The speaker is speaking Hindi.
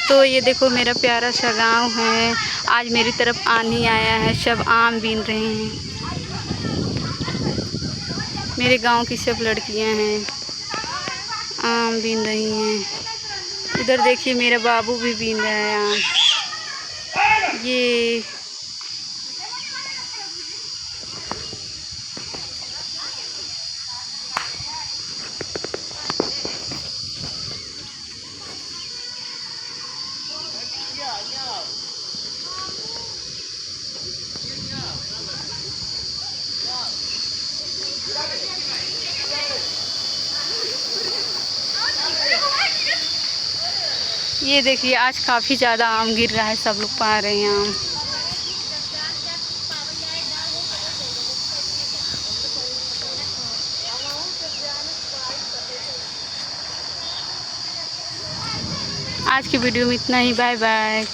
तो ये देखो मेरा प्यारा सा गांव है। आज मेरी तरफ आंधी आया है, सब आम बीन रहे हैं। मेरे गांव की सब लड़कियां हैं, आम बीन रही हैं। उधर देखिए मेरा बाबू भी बीन रहा है आम। ये देखिए आज काफ़ी ज़्यादा आम गिर रहा है, सब लोग पा रहे हैं आम। आज की वीडियो में इतना ही। Bye bye.